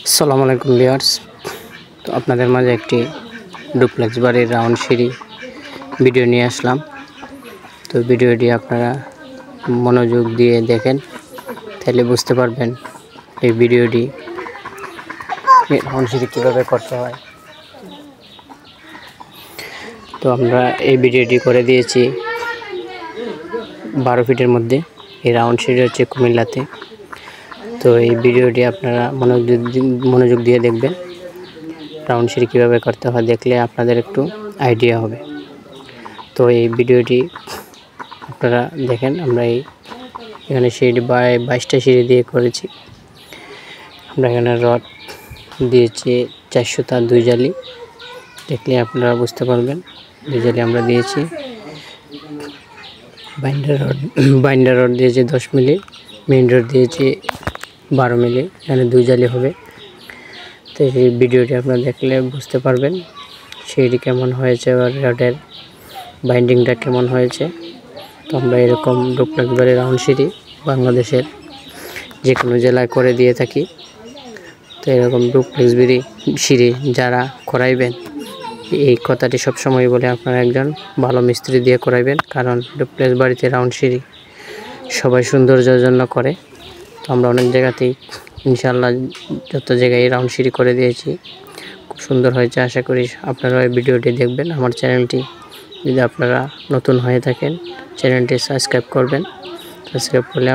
আসসালামু আলাইকুম ভিউয়ার্স। তো আপনাদের মাঝে একটি ডুপ্লেক্স বাড়ির রাউন্ড সিঁড়ি ভিডিও নিয়ে আসলাম। তো ভিডিওটি আপনারা মনোযোগ দিয়ে দেখেন, তাহলে বুঝতে পারবেন এই ভিডিওটি রাউন্ড সিঁড়ি কীভাবে করতে হয়। তো আমরা এই ভিডিওটি করে দিয়েছি 12 ফিটের মধ্যে। এই রাউন্ড সিঁড়ি হচ্ছে কুমিল্লাতে। তো এই ভিডিওটি আপনারা মনোযোগ দিয়ে দেখবেন, রাউন্ড সিঁড়ি কীভাবে করতে হয় দেখলে আপনাদের একটু আইডিয়া হবে। তো এই ভিডিওটি আপনারা দেখেন। আমরা এখানে সিঁড়ি 22টা সিঁড়ি দিয়ে করেছি। আমরা এখানে রড দিয়েছি 400 2 জালি, দেখলে আপনারা বুঝতে পারবেন। 2 জালি আমরা দিয়েছি। বাইন্ডার রড দিয়েছি 10 মিলি, মেইন রড দিয়েছি 12 মিলি। এখানে 2 জালি হবে। তো এই ভিডিওটি আপনারা দেখলে বুঝতে পারবেন সিঁড়ি কেমন হয়েছে আর রডের বাইন্ডিংটা কেমন হয়েছে। তো আমরা এরকম ডুপ্লেক্স বাড়ি রাউন্ড সিঁড়ি বাংলাদেশের যে কোনো জেলায় করে দিয়ে থাকি। তো এরকম ডুপ্লেক্স সিঁড়ি যারা করাইবেন, এই কথাটি সবসময় বলে আপনারা একজন ভালো মিস্ত্রি দিয়ে করাইবেন, কারণ ডুপ্লেক্স বাড়িতে রাউন্ড সিঁড়ি সবাই সৌন্দর্যের জন্য করে। তো আমরা অনেক জায়গাতেই ইনশাআল্লাহ যত জায়গায় রাউন্ড সিঁড়ি করে দিয়েছি, খুব সুন্দর হয়েছে। আশা করি আপনারা এই ভিডিওটি দেখবেন। আমার চ্যানেলটি যদি আপনারা নতুন হয়ে থাকেন, চ্যানেলটি সাবস্ক্রাইব করবেন। সাবস্ক্রাইব করলে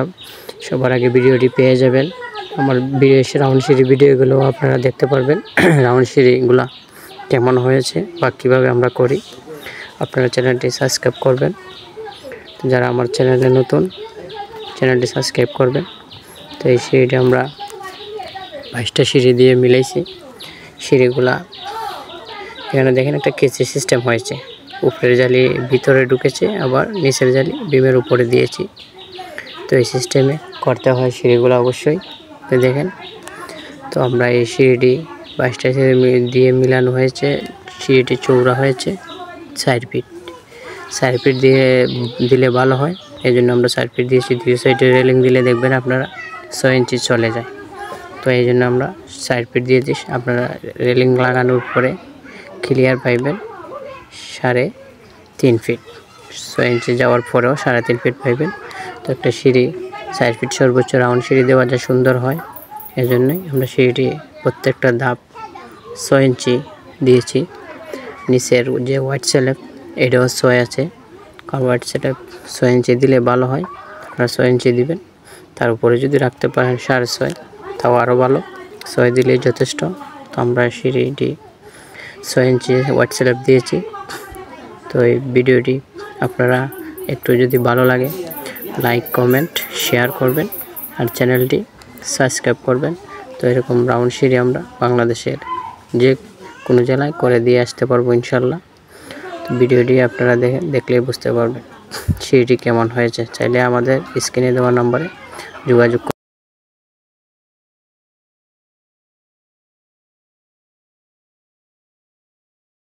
সবার আগে ভিডিওটি পেয়ে যাবেন। আমার রাউন্ড সিঁড়ি ভিডিওগুলো আপনারা দেখতে পারবেন, রাউন্ড সিঁড়িগুলো কেমন হয়েছে বা কীভাবে আমরা করি। আপনারা চ্যানেলটি সাবস্ক্রাইব করবেন। যারা আমার চ্যানেলে নতুন, চ্যানেলটি সাবস্ক্রাইব করবেন। তো এই সিঁড়িটা আমরা 22টা সিঁড়ি দিয়ে মিলাইছি। সিঁড়িগুলা এখানে দেখেন একটা কেচি সিস্টেম হয়েছে, উপরের জালি ভিতরে ঢুকেছে, আবার নিচের জালি বিমের উপরে দিয়েছি। তো এই সিস্টেমে করতে হয় সিঁড়িগুলো অবশ্যই। তো দেখেন, তো আমরা এই সিঁড়িটি 22টা সিঁড়ি দিয়ে মিলানো হয়েছে। সিঁড়িটি চৌড়া হয়েছে 4 ফিট। 4 ফিট দিয়ে দিলে ভালো হয়, এই জন্য আমরা 4 ফিট দিয়েছি। 2 সাইডে রেলিং দিলে দেখবেন আপনারা 6 ইঞ্চি চলে যায়। তো এই জন্য আমরা 4 ফিট দিয়ে দিই। আপনারা রেলিং লাগানোর পরে ক্লিয়ার পাইবেন 3.5 ফিট। 6 ইঞ্চি যাওয়ার পরেও 3.5 ফিট পাইবেন। তো একটা সিঁড়ি 4 ফিট সর্বোচ্চ রাউন্ড সিঁড়ি দেওয়া যা সুন্দর হয়, এজন্যই আমরা সিঁড়িটি প্রত্যেকটা ধাপ 6 ইঞ্চি দিয়েছি। নিচের যে হোয়াইট স্ল্যাব এটাও 6 আছে, কারণ হোয়াইট স্ল্যাব 6 ইঞ্চি দিলে ভালো হয়। আপনারা 6 ইঞ্চি দিবেন। তার উপরে যদি রাখতে পারেন 6.5, তাও আরও ভালো। 6 দিলেই যথেষ্ট। তো আমরা সিঁড়িটি 6 ইঞ্চি হোয়াইট স্ল্যাব দিয়েছি। তো এই ভিডিওটি আপনারা একটু যদি ভালো লাগে লাইক কমেন্ট শেয়ার করবেন, আর চ্যানেলটি সাবস্ক্রাইব করবেন। তো এরকম রাউন্ড সিঁড়ি আমরা বাংলাদেশের যে কোনো জেলায় করে দিয়ে আসতে পারবো ইনশাল্লাহ। তো ভিডিওটি আপনারা দেখলেই বুঝতে পারবেন সিঁড়িটি কেমন হয়েছে। চাইলে আমাদের স্ক্রিনে দেওয়া নম্বরে যোগাযোগ